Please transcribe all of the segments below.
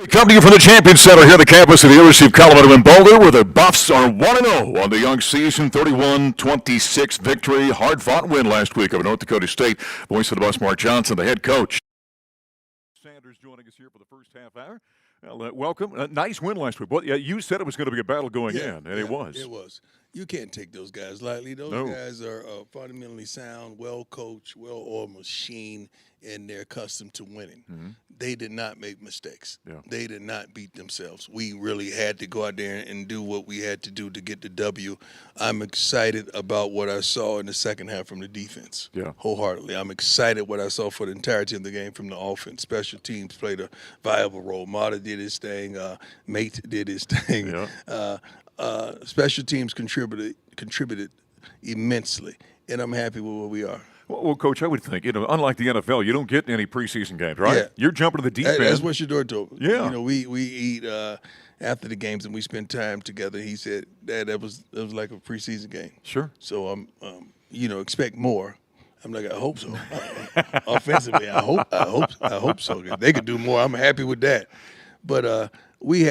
Coming to you from the Champion Center here at the campus of the University of Colorado in Boulder, where the Buffs are 1-0 on the young season, 31-26 victory. Hard-fought win last week over North Dakota State. Voice of the Buffs, Mark Johnson, the head coach. Sanders joining us here for the first half hour. Well, welcome. Nice win last week. Well, yeah, you said it was going to be a battle going in, and it was. It was. You can't take those guys lightly. Those guys are fundamentally sound, well-coached, well-oiled machine, and they're accustomed to winning. Mm-hmm. They did not make mistakes. Yeah. They did not beat themselves. We really had to go out there and do what we had to do to get the W. I'm excited about what I saw in the second half from the defense. Yeah. Wholeheartedly. I'm excited what I saw for the entirety of the game from the offense. Special teams played a viable role. Mata did his thing. Mate did his thing. Yeah. Special teams contributed immensely, and I'm happy with where we are. Well, Coach, I would think, unlike the NFL, you don't get any preseason games, right? Yeah. You're jumping to the deep end. That's what Shador told me. Yeah. We eat after the games and we spend time together. He said that was like a preseason game. Sure. So expect more. I'm like, I hope so. Offensively, I hope so. If they could do more, I'm happy with that. But we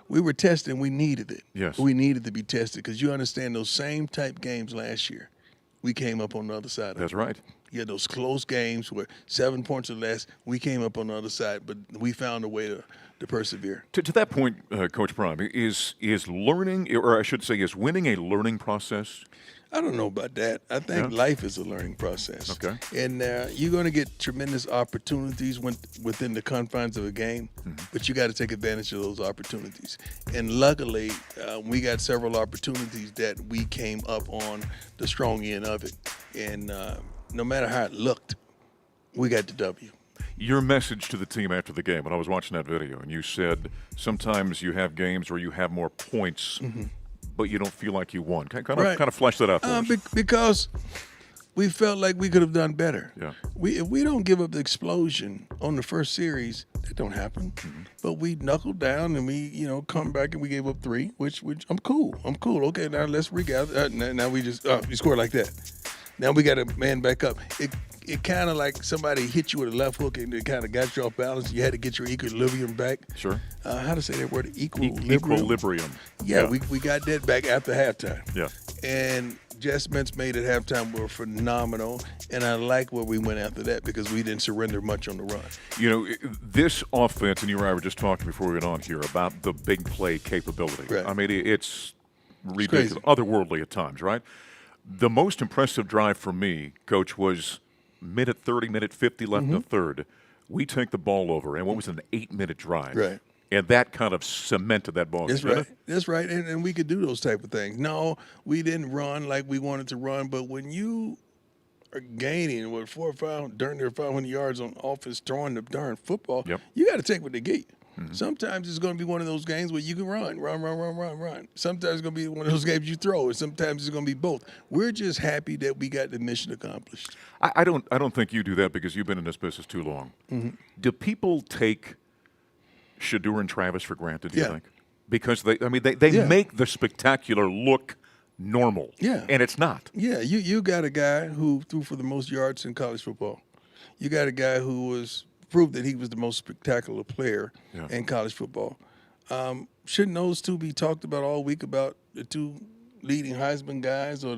were testing. We needed it. Yes. We needed to be tested because you understand those same type games last year. We came up on the other side of it. That's right. You had those close games where 7 points or less, we came up on the other side, but we found a way to persevere. To that point, Coach Prime, is learning, or I should say, is winning a learning process? I don't know about that. I think life is a learning process. Okay. And you're going to get tremendous opportunities within the confines of a game, but you got to take advantage of those opportunities. And luckily, we got several opportunities that we came up on the strong end of it. And no matter how it looked, we got the W. Your message to the team after the game, when I was watching that video, and you said sometimes you have games where you have more points, but you don't feel like you won. Kind of flesh that out for us. Because we felt like we could have done better. Yeah. If we don't give up the explosion on the first series, that don't happen. But we knuckled down and we, come back and we gave up 3, which I'm cool. Okay, now let's regather. Now we just we scored like that. Now we got to man back up. It kind of like somebody hit you with a left hook and it kind of got you off balance. You had to get your equilibrium back. Sure. How to say that word? Equilibrium. Yeah, we got that back after halftime. Yeah. And adjustments made at halftime were phenomenal, and I like where we went after that because we didn't surrender much on the run. This offense, and you and I were just talking before we went on here about the big play capability. Right. I mean, it's ridiculous, otherworldly at times, right? The most impressive drive for me, Coach, was minute 30, minute 50 left in the third. We take the ball over, and what was an 8-minute drive? Right. And that kind of cemented that ball. That's right. That's right. And we could do those type of things. No, we didn't run like we wanted to run, but when you are gaining with 4 or 5, darn near 500 yards on offense, throwing the darn football, you got to take what they get you. Sometimes it's going to be one of those games where you can run. Sometimes it's going to be one of those games you throw, and sometimes it's going to be both. We're just happy that we got the mission accomplished. I don't think you do that because you've been in this business too long. Do people take Shador and Travis for granted, do you think? Because they make the spectacular look normal. Yeah. And it's not. Yeah, you got a guy who threw for the most yards in college football. You got a guy who proved that he was the most spectacular player in college football. Shouldn't those two be talked about all week about the two leading Heisman guys or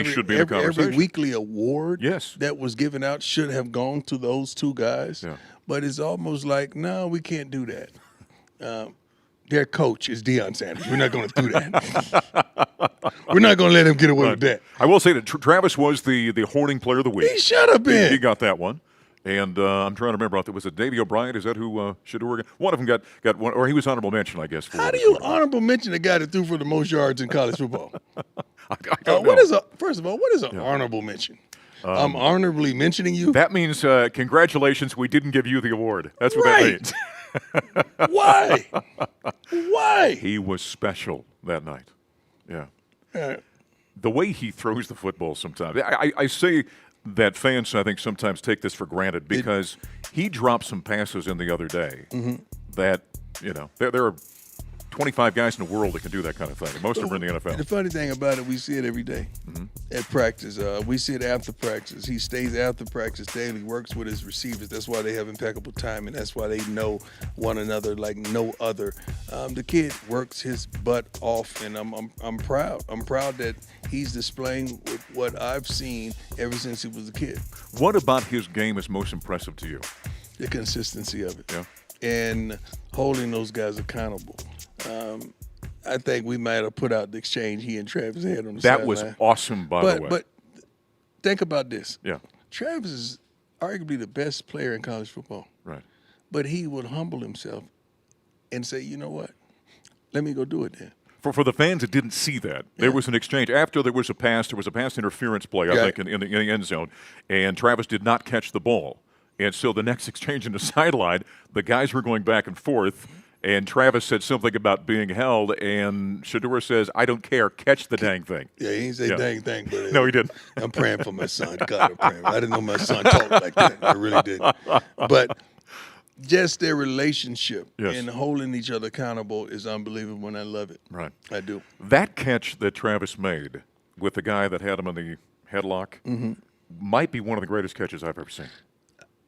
should be in the conversation. Every weekly award Yes. that was given out should have gone to those two guys. Yeah. But it's almost like, no, we can't do that. Their coach is Deion Sanders. We're not going to do that. We're not going to let him get away with that. I will say that Travis was the hoarding player of the week. He should have been. He got that one. And I'm trying to remember, was it Davey O'Brien? Is that who Shador got? One of them got one, or he was honorable mention, I guess. How do you honorable mention a guy that threw for the most yards in college football? I don't know. First of all, what is an honorable mention? I'm honorably mentioning you? That means congratulations, we didn't give you the award. That's what that means. Why? Why? He was special that night. Yeah. Uh, The way he throws the football sometimes. I say that fans, I think, sometimes take this for granted because he dropped some passes in the other day that, there are 25 guys in the world that can do that kind of thing. And most of them are in the NFL. The funny thing about it, we see it every day at practice. We see it after practice. He stays after practice daily, works with his receivers. That's why they have impeccable timing. That's why they know one another like no other. The kid works his butt off, and I'm proud. I'm proud that he's displaying what I've seen ever since he was a kid. What about his game is most impressive to you? The consistency of it. Yeah. And holding those guys accountable. I think we might have put out the exchange he and Travis had on the sideline. That was awesome, by the way. But think about this. Yeah. Travis is arguably the best player in college football. Right. But he would humble himself and say, you know what? Let me go do it then. For the fans that didn't see that, there was an exchange. After there was a pass interference play, I think, in the end zone, and Travis did not catch the ball. And so the next exchange in the sideline, the guys were going back and forth, and Travis said something about being held, and Shedeur says, I don't care, catch the dang thing. Yeah, he didn't say dang thing, but no, he didn't. I'm praying for my son. God, I'm praying. I didn't know my son talked like that. I really didn't. But just their relationship and holding each other accountable is unbelievable, and I love it. Right. I do. That catch that Travis made with the guy that had him in the headlock might be one of the greatest catches I've ever seen.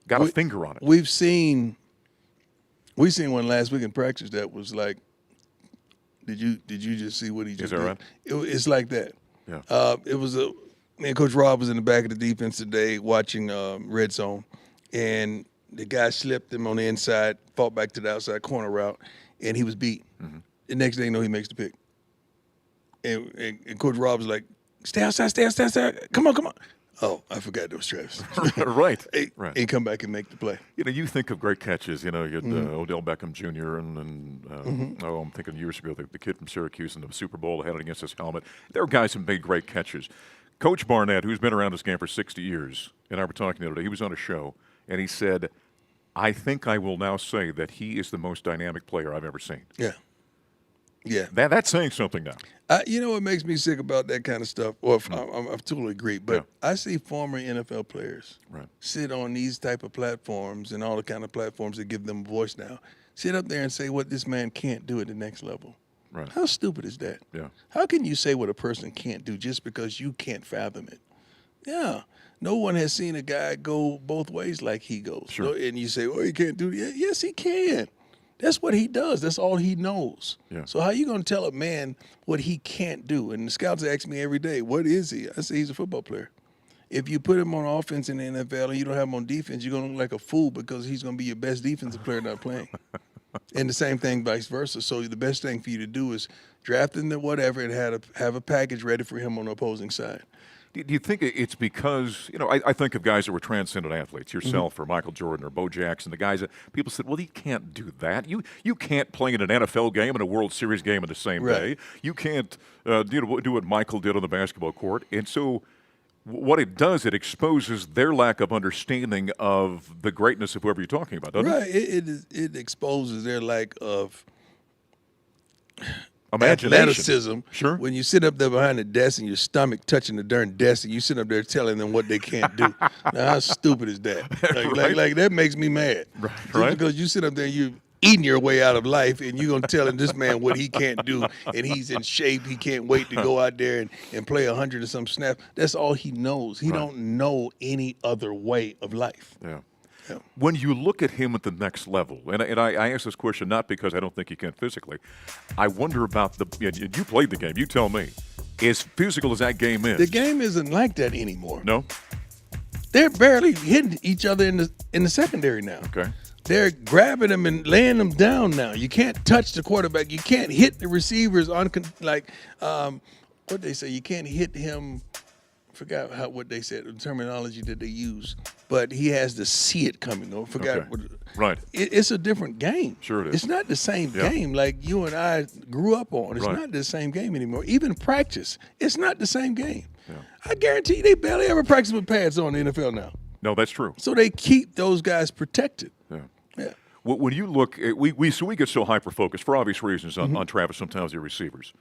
Got a finger on it. We've seen one last week in practice that was like, did you just see what he just did? Is that right? It's like that. Yeah. It was me and Coach Rob was in the back of the defense today watching Red Zone, and the guy slipped him on the inside, fought back to the outside corner route, and he was beat. The next thing you know, he makes the pick. And Coach Rob was like, stay outside. Come on. Oh, I forgot it was Travis. Right. And come back and make the play. You know, you think of great catches. You know, you had Odell Beckham Jr. and I'm thinking years ago, the kid from Syracuse in the Super Bowl had it against his helmet. There are guys who made great catches. Coach Barnett, who's been around this game for 60 years, and I were talking the other day, he was on a show, and he said, I think I will now say that he is the most dynamic player I've ever seen. Yeah. Yeah. That's saying something now. You know what makes me sick about that kind of stuff? Well, I totally agree. But I see former NFL players sit on these type of platforms and all the kind of platforms that give them a voice now, sit up there and say what this man can't do at the next level. Right. How stupid is that? Yeah. How can you say what a person can't do just because you can't fathom it? Yeah. No one has seen a guy go both ways like he goes. Sure. And you say, oh, he can't do it. Yes, he can. That's what he does. That's all he knows. Yeah. So how you going to tell a man what he can't do? And the scouts ask me every day, what is he? I say he's a football player. If you put him on offense in the NFL and you don't have him on defense, you're going to look like a fool because he's going to be your best defensive player not playing. And the same thing vice versa. So the best thing for you to do is draft him to whatever and have a package ready for him on the opposing side. Do you think it's because, you know, I think of guys that were transcendent athletes, yourself or Michael Jordan or Bo Jackson, the guys that people said, well, he can't do that. You can't play in an NFL game and a World Series game in the same day. You can't do what Michael did on the basketball court. And so what it does, it exposes their lack of understanding of the greatness of whoever you're talking about, doesn't it? It exposes their lack of imagination. Athleticism. Sure. When you sit up there behind the desk and your stomach touching the darn desk and you sit up there telling them what they can't do. Now, how stupid is that? Like that makes me mad. Right. Because you sit up there and you eating your way out of life and you're going to tell him this man what he can't do and he's in shape. He can't wait to go out there and play 100 or some snaps. That's all he knows. He don't know any other way of life. Yeah. When you look at him at the next level, and I ask this question not because I don't think he can physically, I wonder about you played the game, you tell me, as physical as that game is. The game isn't like that anymore. No? They're barely hitting each other in the secondary now. Okay. They're grabbing them and laying them down now. You can't touch the quarterback. You can't hit the receivers what they say, you can't hit him. Forgot what they said, the terminology that they use, but he has to see it coming. I forgot what. Right. It's a different game. Sure it is. It's not the same game like you and I grew up on. It's not the same game anymore. Even practice, it's not the same game. Yeah. I guarantee you they barely ever practice with pads on in the NFL now. No, that's true. So they keep those guys protected. Yeah. When you look, we get so hyper-focused for obvious reasons on Travis, sometimes the receivers.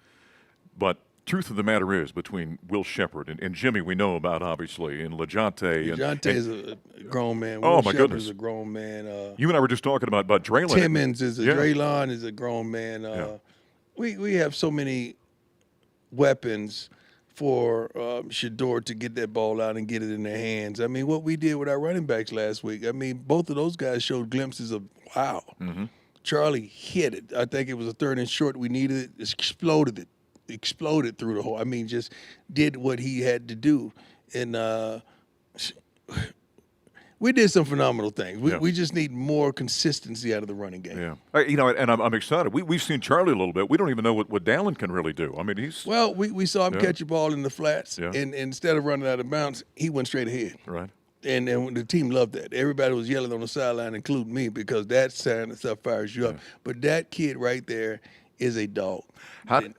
But truth of the matter is, between Will Shepard and Jimmy, we know about, obviously, and LeJounte. LeJounte is a grown man. Oh, Will my Shepard goodness. is a grown man. You and I were just talking about Draylon. Timmons is a Draylon is a grown man. we have so many weapons for Shador to get that ball out and get it in their hands. I mean, what we did with our running backs last week, I mean, both of those guys showed glimpses of, wow. Mm-hmm. Charlie hit it. I think it was a 3rd and short. We needed it. Exploded through the hole. I mean, just did what he had to do. And we did some phenomenal things. We just need more consistency out of the running game. Yeah. And I'm excited. We've seen Charlie a little bit. We don't even know what Dallin can really do. I mean, he's. Well, we saw him catch a ball in the flats, Yeah. and instead of running out of bounds, he went straight ahead. Right. And the team loved that. Everybody was yelling on the sideline, including me, because that kind of stuff fires you up. But that kid right there is a dog.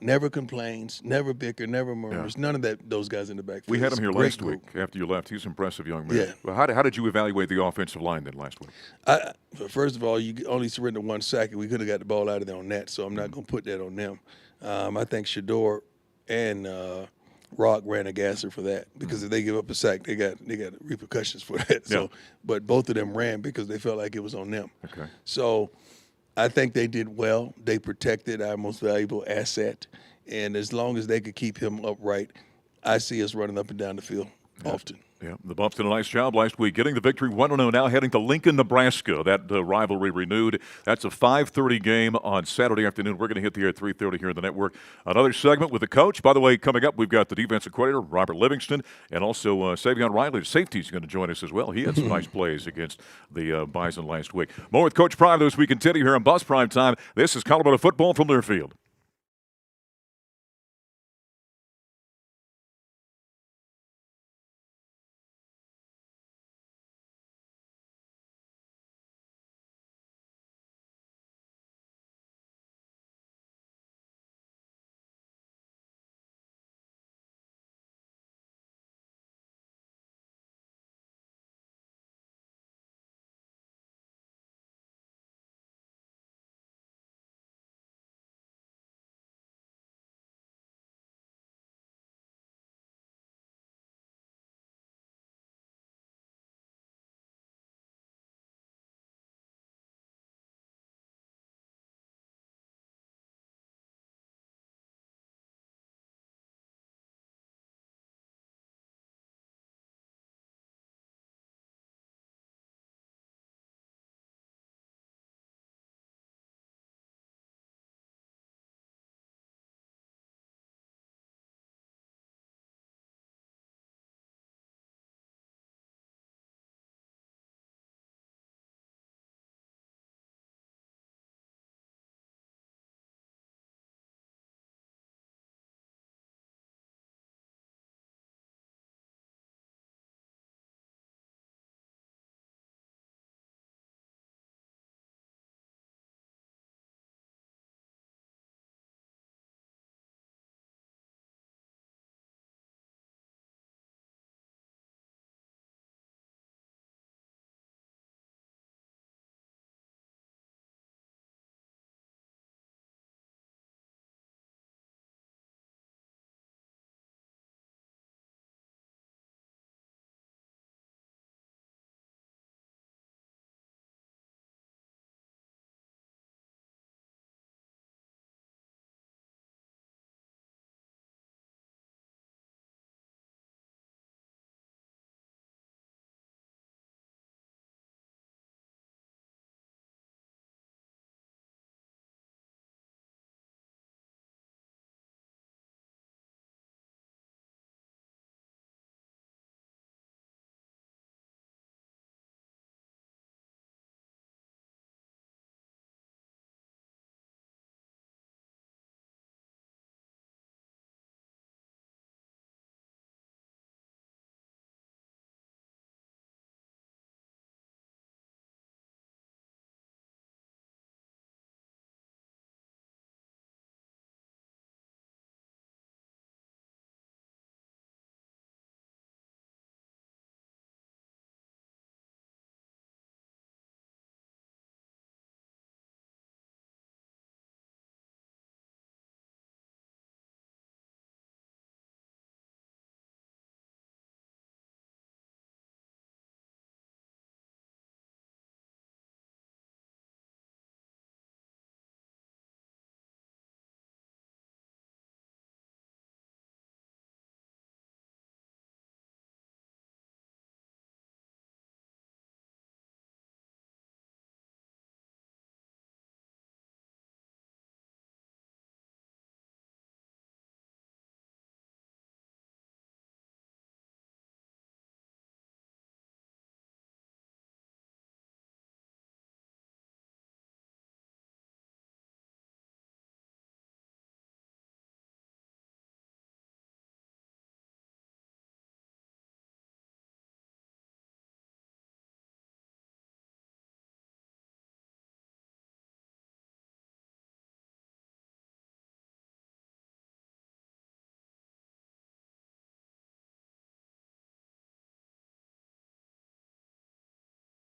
Never complains, never bicker, never murmurs. None of those guys in the backfield. We had him here last week after you left. He's an impressive young man. Yeah. Well, how did you evaluate the offensive line then last week? First of all, you only surrendered 1 sack, and we could have got the ball out of there on that, so I'm not going to put that on them. I think Shador and Rock ran a gasser for that, because if they give up a sack, they got repercussions for that. So, but both of them ran because they felt like it was on them. Okay. So I think they did well. They protected our most valuable asset, and as long as they could keep him upright, I see us running up and down the field often. Yeah, the Buffs did a nice job last week getting the victory 1-0, now heading to Lincoln, Nebraska. That rivalry renewed. That's a 5:30 game on Saturday afternoon. We're going to hit the air at 3:30 here in the network. Another segment with the coach. By the way, coming up, we've got the defensive coordinator, Robert Livingston, and also Savion Riley, the safety, is going to join us as well. He had some nice plays against the Bison last week. More with Coach Prime as we continue here on Buffs Prime Time. This is Colorado football from Learfield.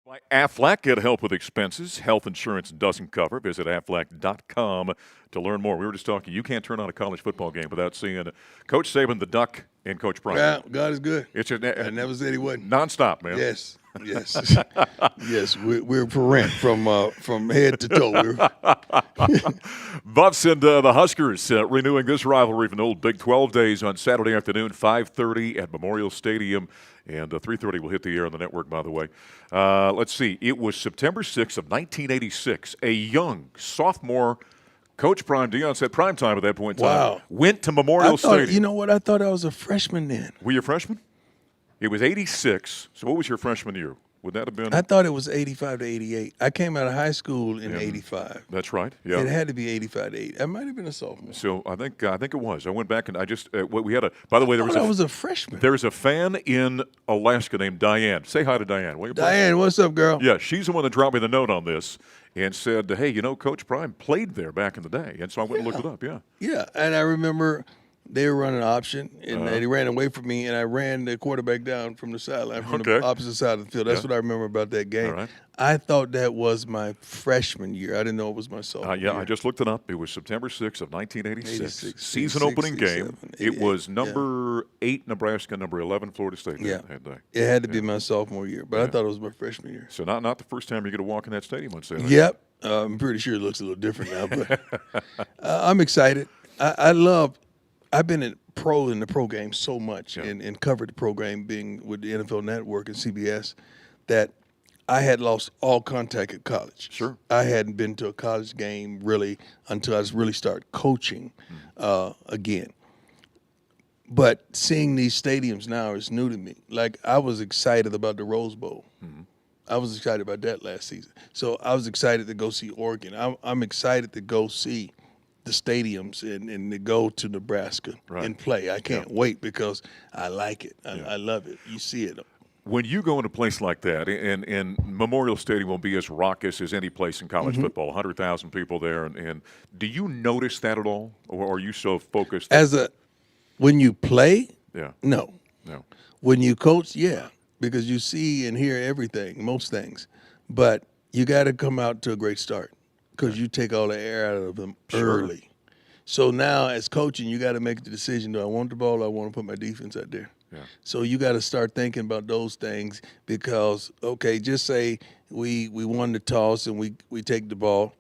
By Aflac, get help with expenses. Health insurance doesn't cover. Visit Aflac.com to learn more. We were just talking. You can't turn on a college football game without seeing Coach Saban, the Duck, and Coach Prime. Yeah, God is good. It's I never said he wasn't. Nonstop, man. Yes, yes, yes. We're for rent from head to toe. Buffs and the Huskers renewing this rivalry from the old Big 12 days on Saturday afternoon, 5:30 at Memorial Stadium. And 3:30 will hit the air on the network, by the way. Let's see. It was September 6th of 1986. A young sophomore Coach Prime, Deion said prime time at that point in time, Wow. went to Memorial Stadium. You know what? I thought I was a freshman then. Were you a freshman? It was 86. So what was your freshman year? Would that have been? I thought it was 85 to 88. I came out of high school in 85. That's right. Yeah. It had to be 85 to 80. I might have been a sophomore. So I think it was. I went back and I just we had a. By the way, I was a freshman. There's a fan in Alaska named Diane. Say hi to Diane. Will you, Diane, what's up, girl? Yeah, she's the one that dropped me the note on this and said, "Hey, Coach Prime played there back in the day," and so I went and looked it up. Yeah. Yeah, and I remember they were running option, and they ran away from me, and I ran the quarterback down from the sideline, from the opposite side of the field. That's what I remember about that game. All right. I thought that was my freshman year. I didn't know it was my sophomore year. I just looked it up. It was September 6th of 1986. 86, Season 86, opening game. 87, It was number 8 Nebraska, number 11 Florida State. Yeah. That day. It had to be my sophomore year, but I thought it was my freshman year. So not the first time you're going to walk in that stadium on Saturday. Yep. I'm pretty sure it looks a little different now, but I'm excited. I've been in the pro game so much and covered the pro game being with the NFL Network and CBS that I had lost all contact at college. Sure. I hadn't been to a college game really until I really started coaching again. But seeing these stadiums now is new to me. Like, I was excited about the Rose Bowl. Mm-hmm. I was excited about that last season. So I was excited to go see Oregon. I'm excited to go see the stadiums and to go to Nebraska and play. I can't wait because I like it. I love it. You see it. When you go in a place like that, and Memorial Stadium will be as raucous as any place in college football, 100,000 people there, and do you notice that at all, or are you so focused? When you play, no. When you coach, because you see and hear everything, most things, but you got to come out to a great start because you take all the air out of them early. So now, as coaching, you got to make the decision: do I want the ball? Or I want to put my defense out there. Yeah. So you got to start thinking about those things because, just say we won the toss and we take the ball,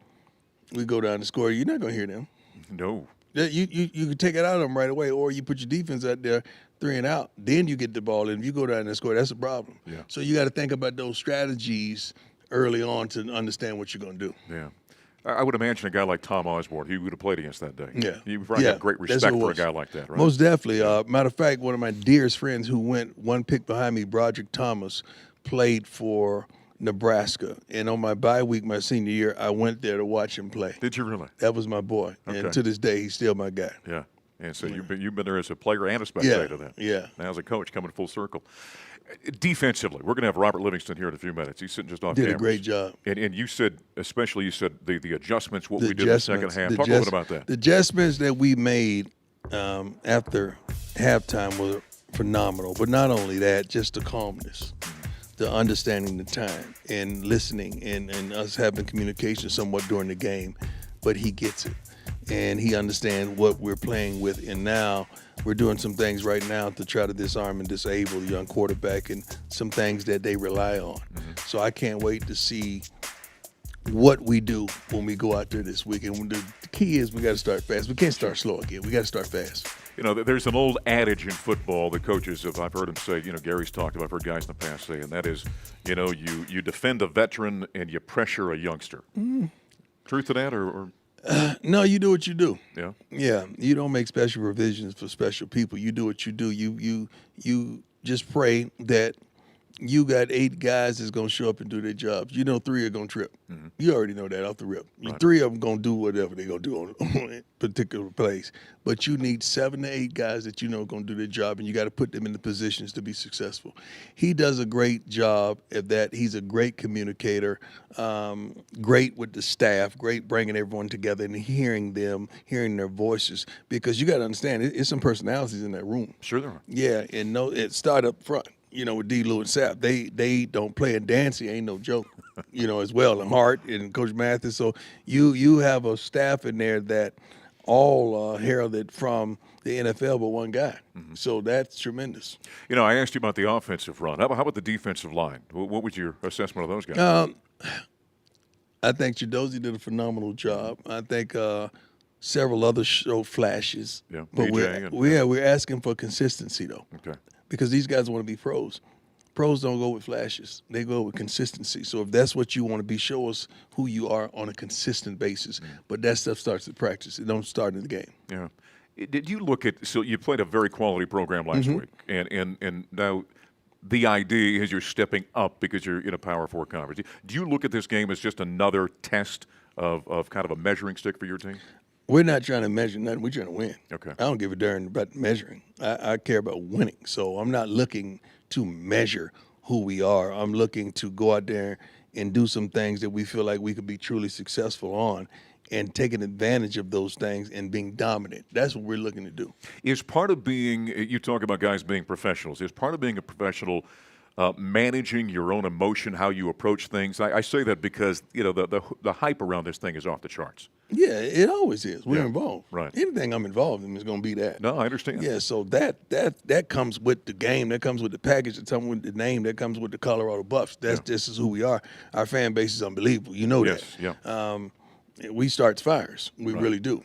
we go down to score. You're not going to hear them. No. You can take it out of them right away, or you put your defense out there, 3 and out. Then you get the ball, and if you go down and score, that's a problem. Yeah. So you got to think about those strategies early on to understand what you're going to do. Yeah. I would imagine a guy like Tom Osborne, he would have played against that day. Yeah. You've got great respect for a guy like that, right? Most definitely. Matter of fact, one of my dearest friends who went one pick behind me, Broderick Thomas, played for Nebraska. And on my bye week, my senior year, I went there to watch him play. Did you really? That was my boy. Okay. And to this day, he's still my guy. Yeah. And so you've been there as a player and a spectator then. Yeah. Now as a coach, coming full circle. Defensively, we're going to have Robert Livingston here in a few minutes. He's sitting just off Did cameras. a great job. And you said, the adjustments, what we did in the second half. Talk a little bit about that. The adjustments that we made after halftime were phenomenal. But not only that, just the calmness, the understanding the time and listening and us having communication somewhat during the game. But he gets it. And he understands what we're playing with. And now we're doing some things right now to try to disarm and disable the young quarterback and some things that they rely on. Mm-hmm. So I can't wait to see what we do when we go out there this week. And the key is we got to start fast. We can't start slow again. We got to start fast. There's an old adage in football that coaches I've heard him say, Gary's talked about, I've heard guys in the past say, and that is, you defend a veteran and you pressure a youngster. Mm. Truth to that or no, you do what you do. Yeah. Yeah. You don't make special provisions for special people. You do what you do. You just pray that you got 8 guys that's going to show up and do their jobs. 3 are going to trip. Mm-hmm. You already know that off the rip. Right. 3 of them going to do whatever they're going to do on a particular place. But you need 7 to 8 guys that are going to do their job, and you got to put them in the positions to be successful. He does a great job at that. He's a great communicator, great with the staff, great bringing everyone together and hearing their voices. Because you got to understand, it's some personalities in that room. Sure there are. Yeah, and it start up front. with D. Lou and Sapp, they don't play, and Dancy ain't no joke, as well, and Hart and Coach Mathis. So you have a staff in there that all heralded from the NFL, but one guy. So that's tremendous. I asked you about the offensive run. How about the defensive line? What was your assessment of those guys? I think Chidozie did a phenomenal job. I think several others show flashes. Yeah, but DJ we're asking for consistency, though. Okay. Because these guys want to be pros. Pros don't go with flashes. They go with consistency. So if that's what you want to be, show us who you are on a consistent basis. But that stuff starts at practice. It don't start in the game. Yeah. Did you look at, so you played a very quality program last week, and now the idea is you're stepping up because you're in a Power 4 conference. Do you look at this game as just another test of kind of a measuring stick for your team? We're not trying to measure nothing. We're trying to win. Okay. I don't give a darn about measuring. I care about winning. So I'm not looking to measure who we are. I'm looking to go out there and do some things that we feel like we could be truly successful on, and taking advantage of those things and being dominant. That's what we're looking to do. Is part of being, you talk about guys being professionals, is part of being a professional managing your own emotion, how you approach things? I say that because, the hype around this thing is off the charts. Yeah, it always is. We're involved. Right. Anything I'm involved in is going to be that. No, I understand. Yeah, so that comes with the game. That comes with the package. That comes with the name. That comes with the Colorado Buffs. This is who we are. Our fan base is unbelievable. You know that. Yes, yeah. We start fires. We really do.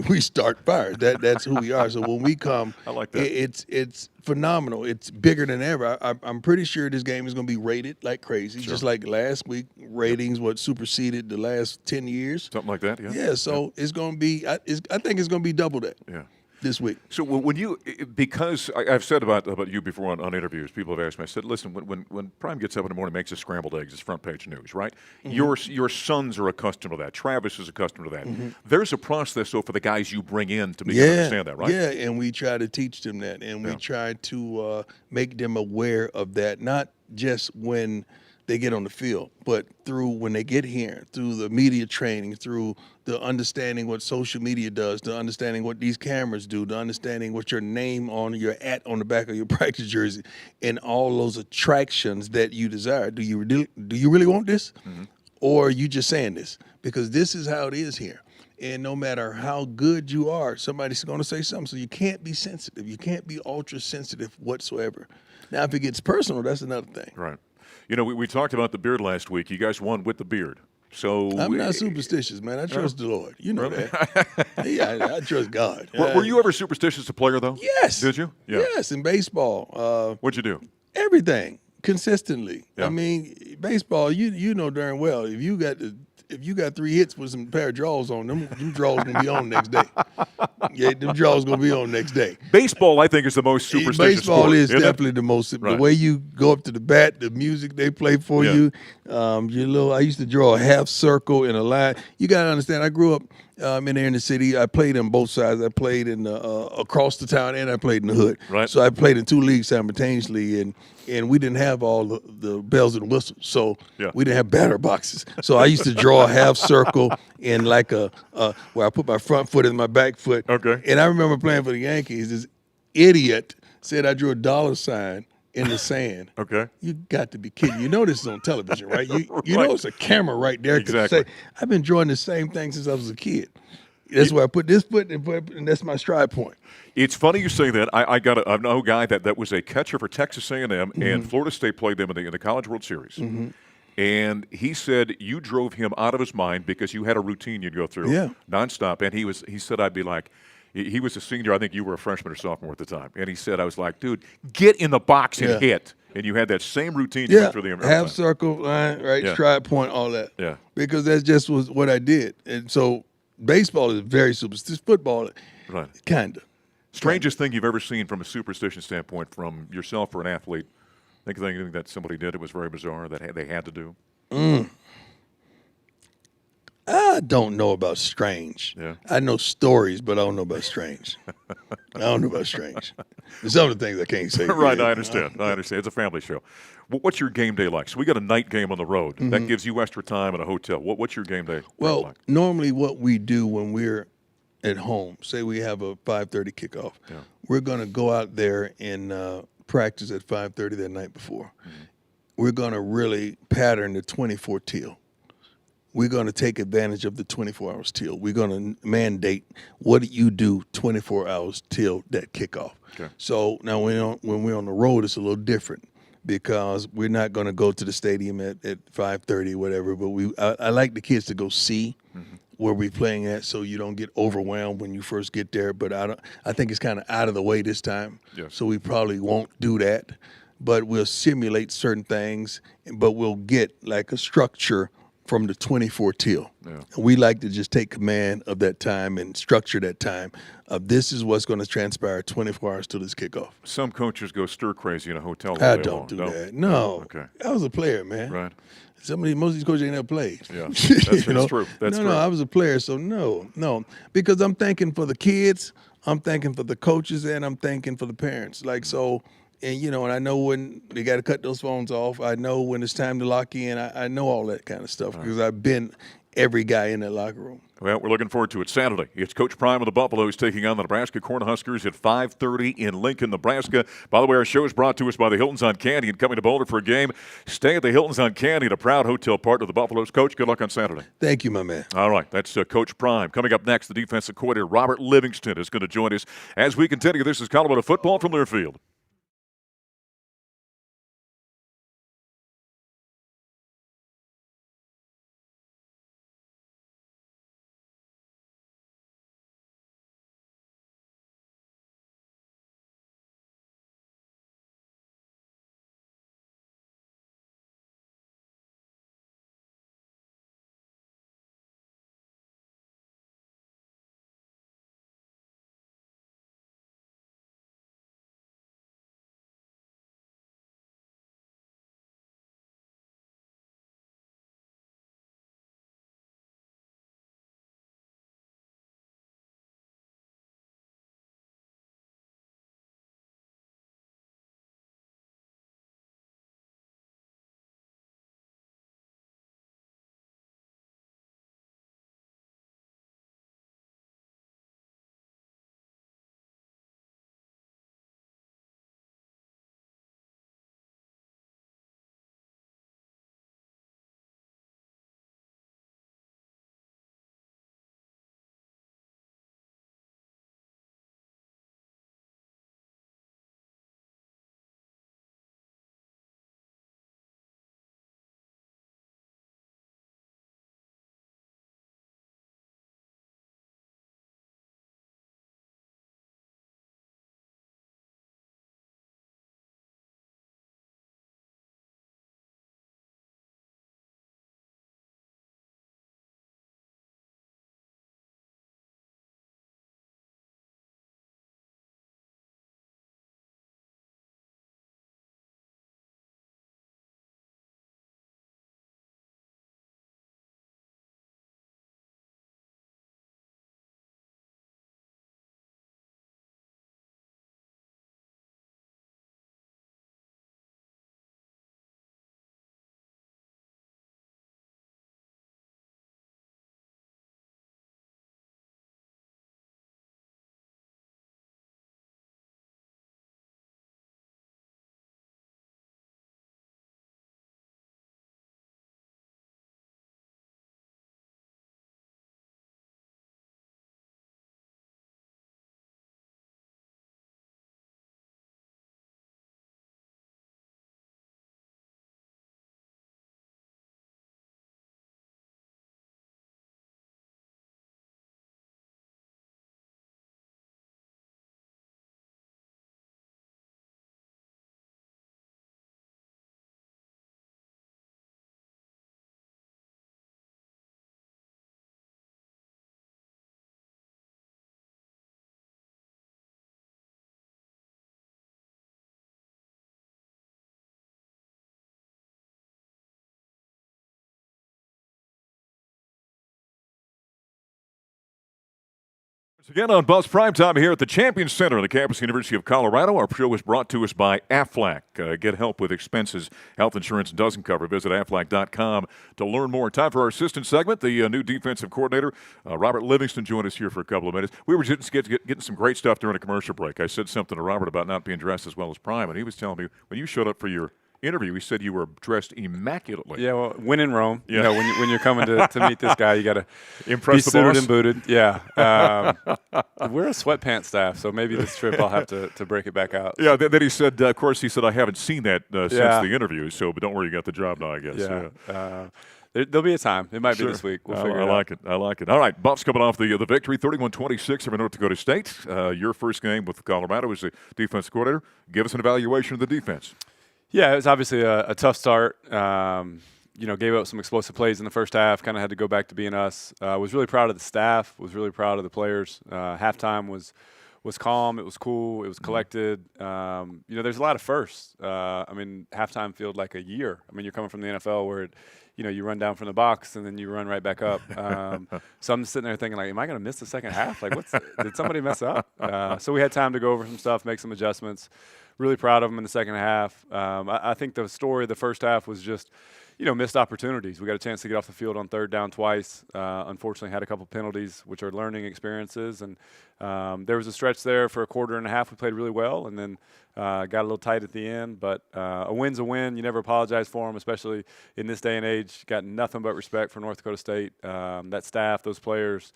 We start fires. That's who we are. So when we come, I like that. It's phenomenal. It's bigger than ever. I'm pretty sure this game is going to be rated like crazy, just like last week. Ratings superseded the last 10 years. Something like that, yeah. Yeah, so it's going to be. I think it's going to be double that. Yeah. This week. So when you, because I've said about you before on interviews, people have asked me, I said, listen, when Prime gets up in the morning and makes his scrambled eggs, it's front page news, right? Your sons are accustomed to that. Travis is accustomed to that. There's a process, though, for the guys you bring in to begin to understand that, right? Yeah, and we try to teach them that, and we try to make them aware of that, not just when they get on the field, but through when they get here, through the media training, through the understanding what social media does, the understanding what these cameras do, the understanding what your name on your on the back of your practice jersey, and all those attractions that you desire. Do you really want this, or are you just saying this because this is how it is here? And no matter how good you are, somebody's going to say something. So you can't be sensitive. You can't be ultra sensitive whatsoever. Now, if it gets personal, that's another thing. Right. We talked about the beard last week. You guys won with the beard. So I'm not superstitious, man. I trust the Lord. You know that. Yeah, I trust God. Were you ever superstitious as a player, though? Yes. Did you? Yeah. Yes, in baseball. What'd you do? Everything consistently. Yeah. I mean, baseball. You know darn well if you got 3 hits with some pair of draws on them draws gonna be on next day. Yeah, them draws gonna be on next day. Baseball, I think, is the most superstitious Baseball sport, is isn't it? definitely the most. Right. The way you go up to the bat, the music they play for you, your little. I used to draw a half circle in a line. You gotta understand. I grew up in there in the city. I played on both sides. I played in across the town, and I played in the hood. Right. So I played in 2 leagues simultaneously, and we didn't have all the bells and whistles. So we didn't have batter boxes. So I used to draw a half circle in like where I put my front foot and my back foot. Okay. And I remember playing for the Yankees. This idiot said I drew a $sign in the sand. Okay. You got to be kidding. You know this is on television, right? You know it's a camera right there. Exactly. I've been drawing the same thing since I was a kid. That's where I put this foot and that's my stride point. It's funny you say that. I know a guy that was a catcher for Texas A&M, and Florida State played them in the College World Series. And he said you drove him out of his mind because you had a routine you'd go through nonstop. And he said I'd be like, he was a senior. I think you were a freshman or sophomore at the time. And he said, I was like, dude, get in the box and hit. And you had that same routine you went through the American half circle, line, right, stride point, all that. Yeah. Because that just was what I did. And so baseball is very superstitious. Football, kind of. Strangest thing you've ever seen from a superstition standpoint from yourself or an athlete? Think of anything that somebody did that was very bizarre that they had to do? I don't know about strange. Yeah. I know stories, but I don't know about strange. Some of the things I can't say. Right, I understand. It's a family show. What's your game day like? So we got a night game on the road. That gives you extra time in a hotel. What's your game day like? Normally what we do when we're at home, say we have a 5:30 kickoff, we're going to go out there and practice at 5:30 that night before. We're going to really pattern the 24 till. We're going to take advantage of the 24 hours till. We're going to mandate what do you do 24 hours till that kickoff. Okay. So now when we're on the road, it's a little different because we're not going to go to the stadium at 5:30 whatever. But I like the kids to go see where we're playing at, so you don't get overwhelmed when you first get there. But I think it's kind of out of the way this time. Yes. So we probably won't do that. But we'll simulate certain things, but we'll get like a structure from the 24 till. Yeah. We like to just take command of that time and structure that time. This is what's going to transpire 24 hours till this kickoff. Some coaches go stir crazy in a hotel all I day don't long. do that. No. Okay. I was a player, man. Right. Most of these coaches ain't never played. Yeah, that's true. That's no, true. no, I was a player, so no, because I'm thinking for the kids, I'm thinking for the coaches, and I'm thinking for the parents. Like so, and I know when they got to cut those phones off. I know when it's time to lock in. I know all that kind of stuff because I've been every guy in that locker room. Well, we're looking forward to it Saturday. It's Coach Prime of the Buffaloes taking on the Nebraska Cornhuskers at 5:30 in Lincoln, Nebraska. By the way, our show is brought to us by the Hiltons on Candy, and coming to Boulder for a game, stay at the Hiltons on Candy, a proud hotel partner of the Buffaloes. Coach, good luck on Saturday. Thank you, my man. All right, that's Coach Prime. Coming up next, the defensive coordinator, Robert Livingston, is going to join us as we continue. This is Colorado football from Learfield. Again on Buffs Primetime here at the Champion Center on the campus, University of Colorado. Our show is brought to us by Aflac. Get help with expenses health insurance doesn't cover. Visit Aflac.com to learn more. Time for our assistant segment. The new defensive coordinator, Robert Livingston, joined us here for a couple of minutes. We were just getting some great stuff during a commercial break. I said something to Robert about not being dressed as well as Prime, and he was telling me when you showed up for your interview, he said you were dressed immaculately. Yeah, well, when in Rome, you know, when you're coming to meet this guy, you got to impress be the boss. suited and booted. Yeah, we're a sweatpants staff, so maybe this trip I'll have to break it back out. Yeah, then he said, of course, he said, I haven't seen that since Yeah. the interview, so but don't worry, you got the job now, I guess. Yeah. There'll be a time. It might be this week. We'll figure it out. I like it. I like it. All right, Buffs coming off the victory, 31-26 over North Dakota State. Your first game with Colorado as the defensive coordinator. Give us an evaluation of the defense. Yeah, it was obviously a tough start. Gave up some explosive plays in the first half. Kind of had to go back to being us. Was really proud of the staff. Was really proud of the players. Halftime was calm. It was cool. It was collected. There's a lot of firsts. Halftime felt like a year. I mean, you're coming from the NFL where you run down from the box and then you run right back up. So I'm just sitting there thinking, like, am I going to miss the second half? Like, did somebody mess up? So we had time to go over some stuff, make some adjustments. Really proud of them in the second half. I think the story of the first half was just, missed opportunities. We got a chance to get off the field on third down twice. Unfortunately, had a couple penalties, which are learning experiences. And there was a stretch there for a quarter and a half. We played really well, and then got a little tight at the end. But a win's a win. You never apologize for them, especially in this day and age. Got nothing but respect for North Dakota State. That staff, those players.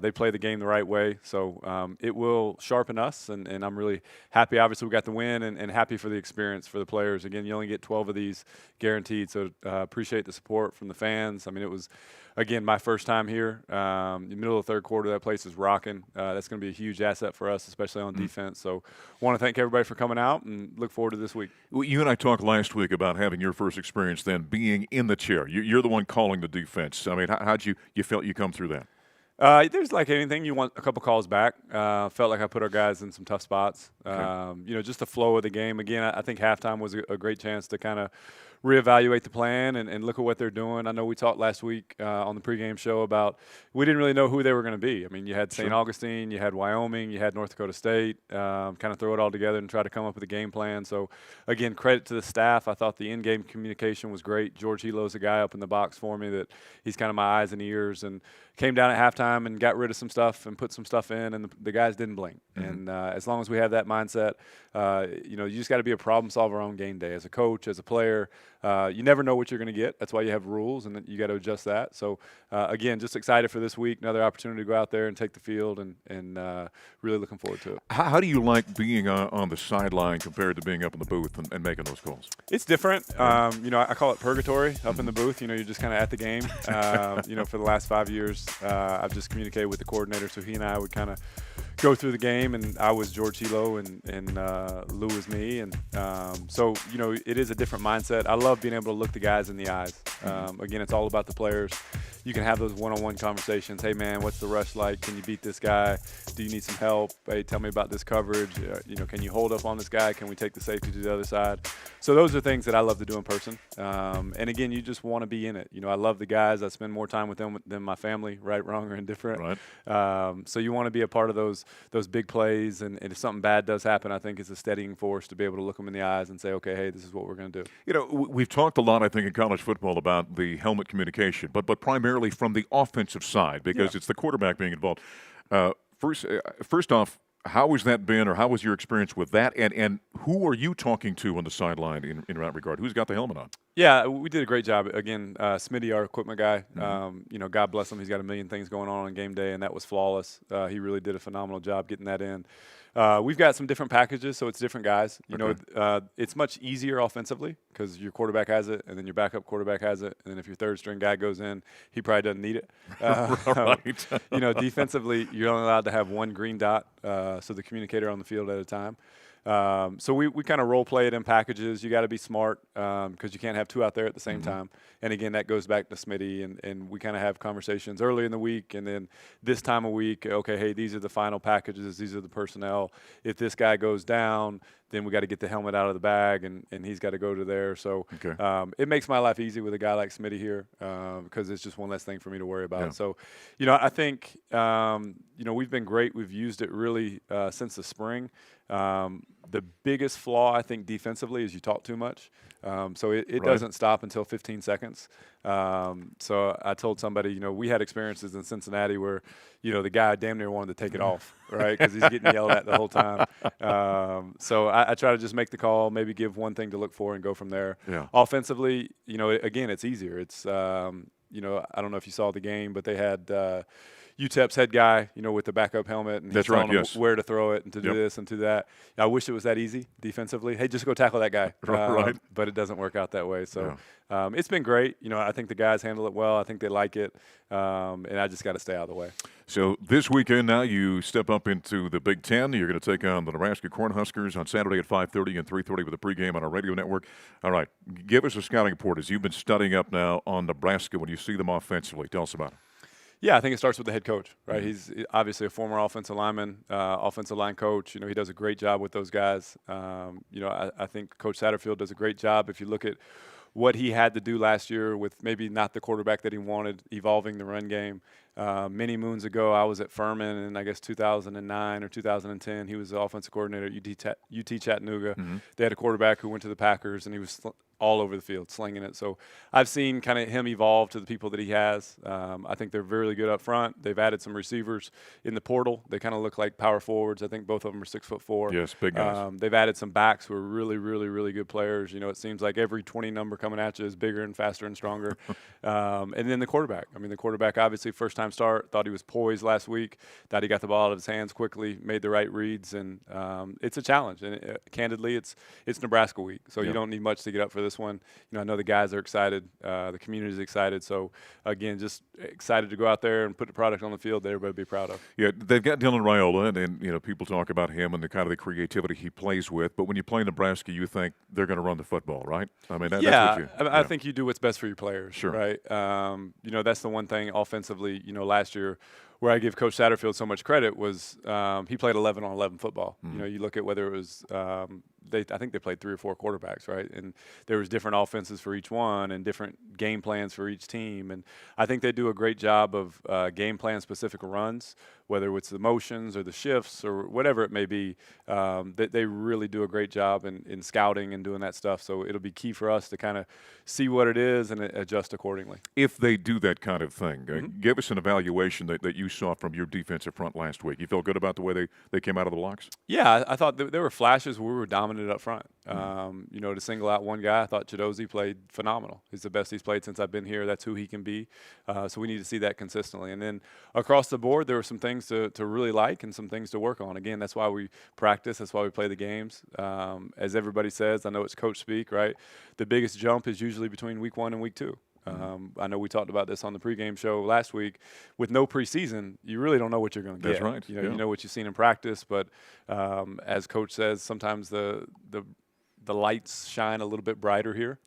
They play the game the right way, so it will sharpen us, and I'm really happy. Obviously, we got the win, and happy for the experience for the players. Again, you only get 12 of these guaranteed, so appreciate the support from the fans. I mean, it was, again, my first time here. In the middle of the third quarter, that place is rocking. That's going to be a huge asset for us, especially on defense. So want to thank everybody for coming out, and look forward to this week. Well, you and I talked last week about having your first experience then being in the chair. You're the one calling the defense. I mean, how'd you felt you come through that? There's like anything, you want a couple calls back. Felt like I put our guys in some tough spots. Okay. Just the flow of the game. Again, I think halftime was a great chance to kind of reevaluate the plan and look at what they're doing. I know we talked last week on the pregame show about we didn't really know who they were going to be. I mean, you had St. Augustine, you had Wyoming, you had North Dakota State, kind of throw it all together and try to come up with a game plan. So, again, credit to the staff. I thought the in-game communication was great. George Helo's a guy up in the box for me that he's kind of my eyes and ears, and came down at halftime and got rid of some stuff and put some stuff in, and the guys didn't blink. And as long as we have that mindset, you just got to be a problem solver on game day. As a coach, as a player, you never know what you're going to get. That's why you have rules, and you got to adjust that. So, again, just excited for this week, another opportunity to go out there and take the field, and really looking forward to it. How do you like being on the sideline compared to being up in the booth and making those calls? It's different. I call it purgatory up in the booth. You're just kind of at the game. For the last 5 years, I've just communicated with the coordinator, so he and I would kind of go through the game, and I was George Hilo, and Lou was me, and so it is a different mindset. I love being able to look the guys in the eyes. Again, it's all about the players. You can have those one-on-one conversations. Hey, man, what's the rush like? Can you beat this guy? Do you need some help? Hey, tell me about this coverage. Can you hold up on this guy? Can we take the safety to the other side? So those are things that I love to do in person. And again, you just want to be in it. I love the guys. I spend more time with them than my family, right, wrong, or indifferent. Right. So you want to be a part of those big plays. And if something bad does happen, I think it's a steadying force to be able to look them in the eyes and say, okay, hey, this is what we're going to do. We've talked a lot, I think, in college football about the helmet communication, but primarily from the offensive side because it's the quarterback being involved. First off, how has that been, or how was your experience with that? And who are you talking to on the sideline in that regard? Who's got the helmet on? Yeah, we did a great job. Again, Smitty, our equipment guy, God bless him. He's got a million things going on game day, and that was flawless. He really did a phenomenal job getting that in. We've got some different packages, so it's different guys. It's much easier offensively because your quarterback has it, and then your backup quarterback has it, and then if your third string guy goes in, he probably doesn't need it. Right. Defensively, you're only allowed to have one green dot, so the communicator on the field at a time. So we kind of role play it in packages. You got to be smart because you can't have two out there at the same time. And again, that goes back to Smitty, and we kind of have conversations early in the week, and then this time of week, okay, hey, these are the final packages, these are the personnel. If this guy goes down, then we got to get the helmet out of the bag, and he's got to go to there. So it makes my life easy with a guy like Smitty here because it's just one less thing for me to worry about. Yeah. So, I think, we've been great. We've used it really since the spring. The biggest flaw, I think, defensively is you talk too much. So it doesn't stop until 15 seconds. So I told somebody, we had experiences in Cincinnati where, the guy damn near wanted to take it off, right, because he's getting yelled at the whole time. So I try to just make the call, maybe give one thing to look for and go from there. Yeah. Offensively, again, it's easier. It's, I don't know if you saw the game, but they had UTEP's head guy, with the backup helmet, and he's telling him where to throw it and to do this and to that. I wish it was that easy defensively. Hey, just go tackle that guy. Right. But it doesn't work out that way. So it's been great. I think the guys handle it well. I think they like it, and I just got to stay out of the way. So this weekend now you step up into the Big Ten. You're going to take on the Nebraska Cornhuskers on Saturday at 5:30 and 3:30 with a pregame on our radio network. All right, give us a scouting report as you've been studying up now on Nebraska when you see them offensively. Tell us about it. Yeah, I think it starts with the head coach, right? He's obviously a former offensive lineman, offensive line coach. He does a great job with those guys. I think Coach Satterfield does a great job. If you look at what he had to do last year with maybe not the quarterback that he wanted, evolving the run game. Many moons ago, I was at Furman in, I guess, 2009 or 2010. He was the offensive coordinator at UT Chattanooga. They had a quarterback who went to the Packers, and he was all over the field, slinging it. So I've seen kind of him evolve to the people that he has. I think they're really good up front. They've added some receivers in the portal. They kind of look like power forwards. I think both of them are 6'4". Yes, big guys. They've added some backs who are really, really, really good players. It seems like every 20 number coming at you is bigger and faster and stronger. And then the quarterback. The quarterback, obviously, first-time start, thought he was poised last week, thought he got the ball out of his hands quickly, made the right reads, and it's a challenge. And candidly, it's Nebraska week, so you don't need much to get up for this one. I know the guys are excited, the community is excited. So again, just excited to go out there and put the product on the field that everybody be proud of. Yeah, they've got Dylan Raiola, and people talk about him and the kind of the creativity he plays with. But when you play Nebraska, you think they're going to run the football, right? That's what I think you do what's best for your players, sure, right? That's the one thing offensively. Last year, where I give Coach Satterfield so much credit was he played 11-on-11 football. You look at whether it was I think they played 3 or 4 quarterbacks, right? And there was different offenses for each one and different game plans for each team. And I think they do a great job of game plan specific runs, whether it's the motions or the shifts or whatever it may be. They really do a great job in scouting and doing that stuff. So it'll be key for us to kind of see what it is and adjust accordingly. If they do that kind of thing, give us an evaluation that you saw from your defensive front last week. You feel good about the way they came out of the blocks? Yeah, I thought there were flashes where we were dominant up front. To single out one guy, I thought Chidozie played phenomenal. He's the best he's played since I've been here. That's who he can be. So we need to see that consistently. And then across the board, there were some things to really like and some things to work on. Again, that's why we practice. That's why we play the games. As everybody says, I know it's coach speak, right? The biggest jump is usually between week 1 and week 2. I know we talked about this on the pregame show last week. With no preseason, you really don't know what you're going to get. That's right. You know what you've seen in practice, but as coach says, sometimes the lights shine a little bit brighter here.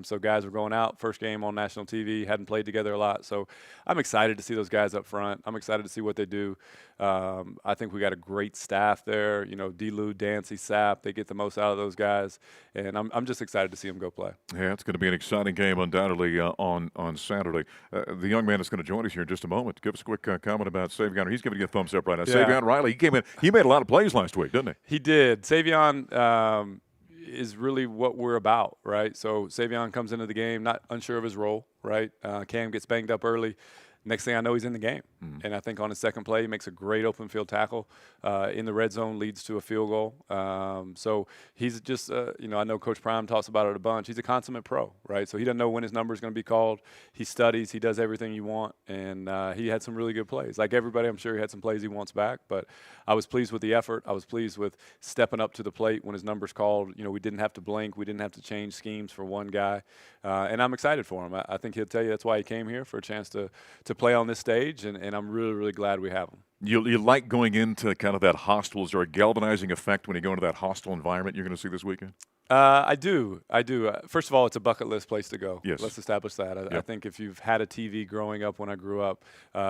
So guys were going out, first game on national TV, hadn't played together a lot. So I'm excited to see those guys up front. I'm excited to see what they do. I think we got a great staff there. D-Lou, Dancy, Sapp, they get the most out of those guys. And I'm just excited to see them go play. Yeah, it's going to be an exciting game undoubtedly on Saturday. The young man that's going to join us here in just a moment. Give us a quick comment about Savion. He's giving you a thumbs up right now. Yeah. Savion Riley, he came in. He made a lot of plays last week, didn't he? He did. Savion is really what we're about, right? So Savion comes into the game, not unsure of his role, right? Cam gets banged up early. Next thing I know, he's in the game. And I think on his second play, he makes a great open field tackle in the red zone, leads to a field goal. So he's just, I know Coach Prime talks about it a bunch. He's a consummate pro, right? So he doesn't know when his number is going to be called. He studies. He does everything you want. And he had some really good plays. Like everybody, I'm sure he had some plays he wants back. But I was pleased with the effort. I was pleased with stepping up to the plate when his number's called. We didn't have to blink. We didn't have to change schemes for one guy. And I'm excited for him. I think he'll tell you that's why he came here, for a chance to play on this stage, and I'm really, really glad we have them. You like going into kind of that hostile? Is there a galvanizing effect when you go into that hostile environment you're going to see this weekend? I do. First of all, it's a bucket list place to go. Yes. Let's establish that. I think if you've had a TV growing up when I grew up,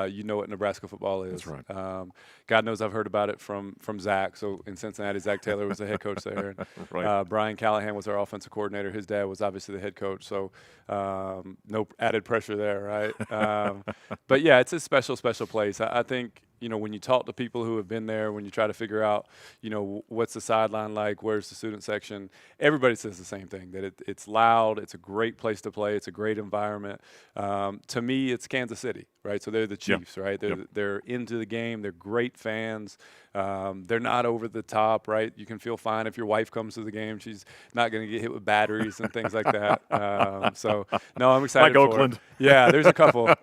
you know what Nebraska football is. That's right. God knows I've heard about it from Zach. So in Cincinnati, Zach Taylor was the head coach there. And, Right. Brian Callahan was our offensive coordinator. His dad was obviously the head coach. So no added pressure there, right? But yeah, it's a special, special place. I think, you know, when you talk to people who have been there, when you try to figure out, you know, what's the sideline like, where's the student section, everybody says the same thing, that it's loud, it's a great place to play, it's a great environment. To me, it's Kansas City, right? So they're the Chiefs, right? They're into the game, they're great fans. They're not over the top, right? You can feel fine if your wife comes to the game. She's not going to get hit with batteries and things like that. So, no, I'm excited Like for Oakland. it. Yeah, there's a couple.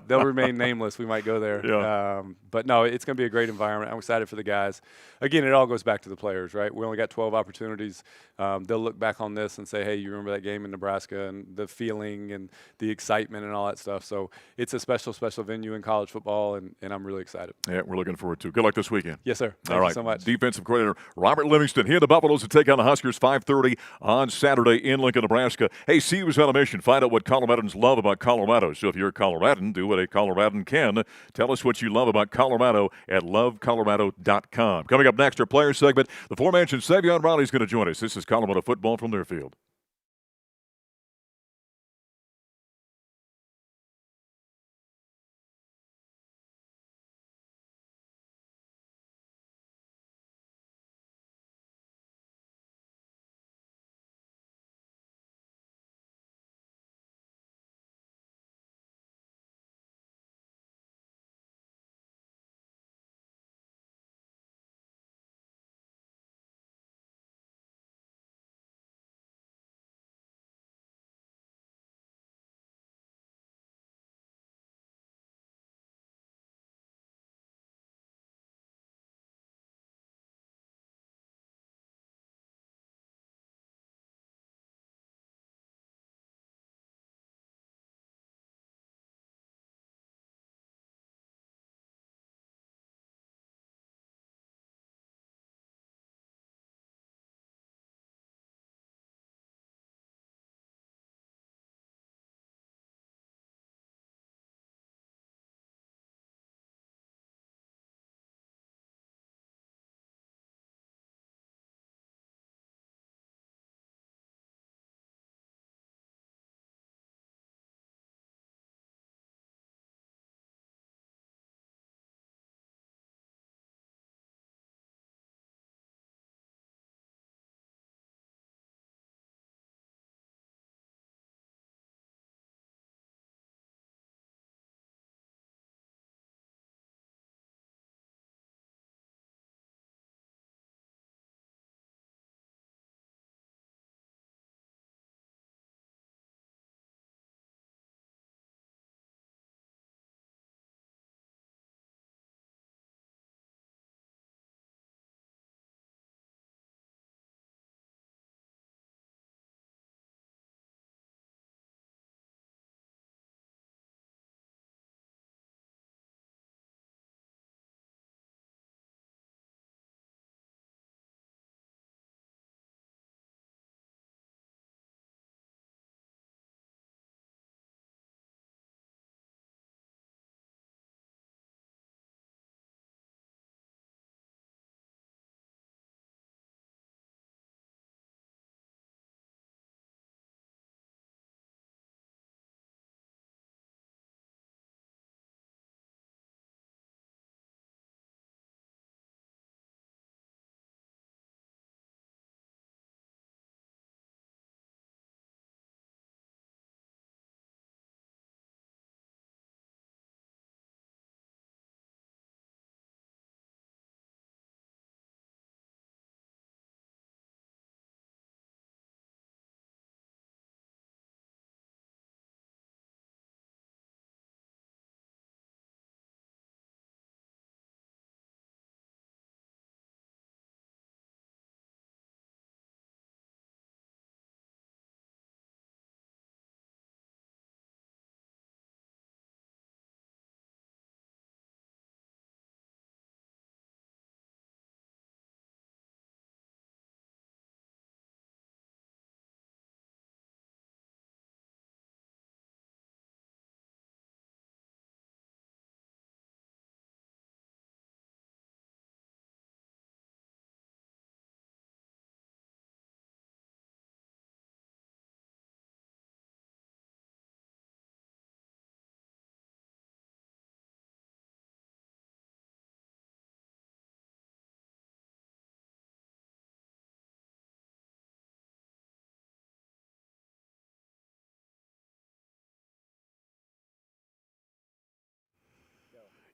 They'll remain nameless. We might go there. Yeah. But no, it's going to be a great environment. I'm excited for the guys. Again, it all goes back to the players, right? We only got 12 opportunities. They'll look back on this and say, hey, you remember that game in Nebraska and the feeling and the excitement and all that stuff. So it's a special, special venue in college football, and I'm really excited. Yeah, we're looking forward to it. Good luck this weekend. Yes, sir. Thank All right. you so much. Defensive coordinator Robert Livingston. He and the Buffaloes to take on the Huskers 5:30 on Saturday in Lincoln, Nebraska. Hey, see who's on a mission. Find out what Coloradans love about Colorado. So if you're a Coloradan, do what a Coloradan can. Tell us what you love about Colorado at lovecolorado.com. Coming up next, our player segment. The aforementioned Savion Riley is going to join us. This is Colorado football from their field.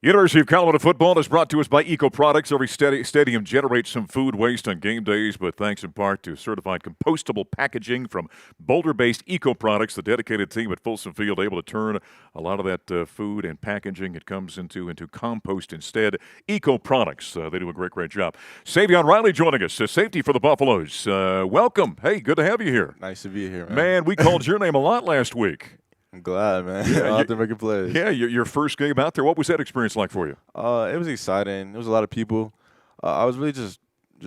University of Colorado football is brought to us by Eco Products. Every stadium generates some food waste on game days, but thanks in part to certified compostable packaging from Boulder-based Eco Products, the dedicated team at Folsom Field able to turn a lot of that food and packaging it comes into compost instead. Eco Products, they do a great job. Savion Riley joining us, safety for the Buffaloes. Welcome. Hey, good to have you here. Nice to be here, man. Man, we called your name a lot last week. I'm glad, man. Yeah, Out there making plays. Yeah, your first game out there. What was that experience like for you? It was exciting. There was a lot of people. I was really just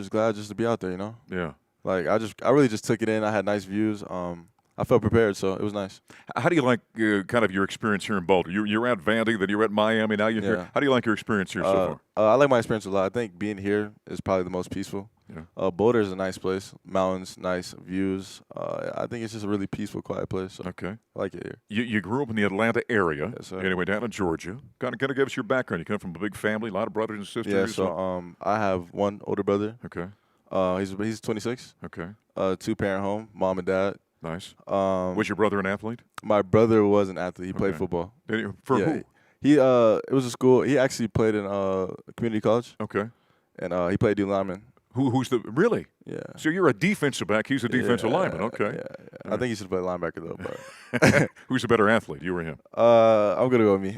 glad just to be out there, you know? Yeah. Like, I really just took it in. I had nice views. I felt prepared, so it was nice. How do you like kind of your experience here in Boulder? You're at Vandy, then you're at Miami, now you're here. How do you like your experience here so far? I like my experience a lot. I think being here is probably the most peaceful. Yeah. Boulder is a nice place. Mountains, nice views. I think it's just a really peaceful, quiet place. So Okay. I like it here. You grew up in the Atlanta area. Yes, sir. Anyway, down in Georgia. Kind of give us your background. You come from a big family, a lot of brothers and sisters. Yeah, so I have one older brother. Okay. He's 26. Okay. Two-parent home, mom and dad. Nice. Was your brother an athlete? My brother was an athlete. He played football. For who? It was a school. He actually played in community college. Okay. And he played D lineman. Who's the really? Yeah. So you're a defensive back. He's a defensive lineman. Okay. Yeah. I think he should play linebacker though. But Who's a better athlete, you or him? I'm gonna go with me.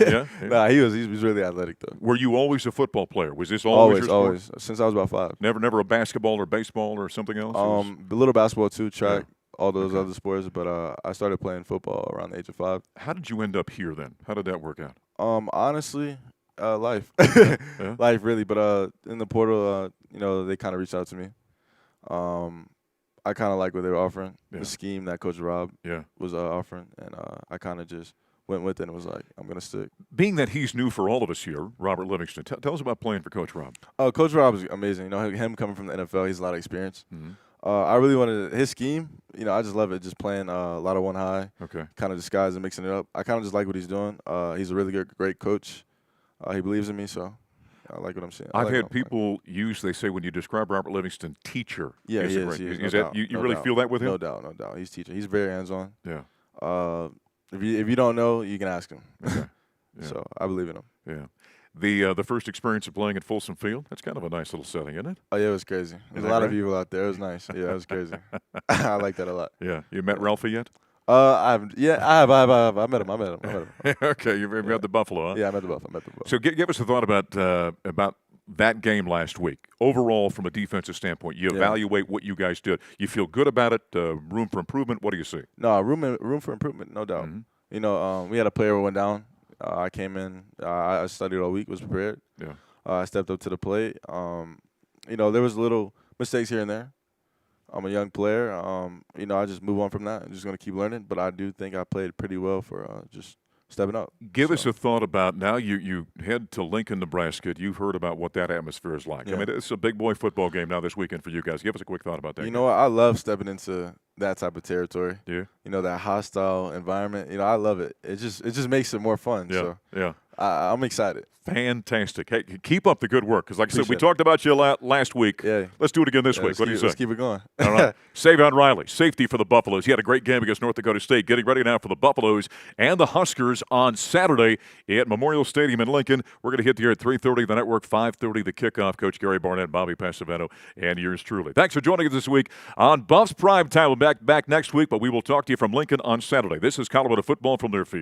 Yeah. Nah, he was really athletic though. Were you always a football player? Was this always your sport? Always since I was about 5. Never a basketball or baseball or something else? A little basketball too, track, all those other sports. But I started playing football around the age of 5. How did you end up here then? How did that work out? Honestly, life, Yeah. life really. But in the portal, they kind of reached out to me. I kind of like what they were offering, the scheme that Coach Rob was offering, and I kind of just went with it and was like, I'm gonna stick. Being that he's new for all of us here, Robert Livingston, tell us about playing for Coach Rob. Coach Rob is amazing. You know, him coming from the NFL, he's a lot of experience. Mm-hmm. I really wanted his scheme. You know, I just love it. Just playing a lot of one high, Okay. kind of disguise and mixing it up. I kind of just like what he's doing. He's a really great coach. He believes in me, so I like what I'm seeing. I've had people they say when you describe Robert Livingston, teacher. Yeah, he is. Is that you really feel that with him? No doubt. He's teaching. He's very hands-on. Yeah. If you don't know, you can ask him. Okay. Yeah. So I believe in him. Yeah. The first experience of playing at Folsom Field, that's kind of a nice little setting, isn't it? Oh yeah, it was crazy. There's a lot of people out there. It was nice. Yeah, it was crazy. I like that a lot. Yeah. You met Ralphie yet? I have. I met him. Okay, you've met the Buffalo, huh? Yeah, I met the Buffalo. So give us a thought about that game last week. Overall, from a defensive standpoint, you evaluate what you guys did. You feel good about it? Room for improvement? What do you see? No, room for improvement, no doubt. Mm-hmm. You know, we had a player who went down. I came in. I studied all week. Was prepared. Yeah. I stepped up to the plate. There was little mistakes here and there. I'm a young player. I just move on from that. I'm just going to keep learning. But I do think I played pretty well for just stepping up. Give us a thought about now you head to Lincoln, Nebraska. You've heard about what that atmosphere is like. Yeah. I mean, it's a big boy football game now this weekend for you guys. Give us a quick thought about that. You know what? I love stepping into that type of territory. Yeah. You know, that hostile environment. You know, I love it. It just makes it more fun. Yeah. So Yeah. I'm excited. Fantastic. Hey, keep up the good work. Because, like I said, we Appreciate talked about you last week. Yeah. Let's do it again this week. What do you say? Let's keep it going. All right. Savion Riley, safety for the Buffaloes. He had a great game against North Dakota State. Getting ready now for the Buffaloes and the Huskers on Saturday at Memorial Stadium in Lincoln. We're going to hit here at 3:30, the network, 5:30, the kickoff. Coach Gary Barnett, Bobby Passavento, and yours truly. Thanks for joining us this week on Buffs Prime Time. We'll be back next week, but we will talk to you from Lincoln on Saturday. This is Colorado football from their field.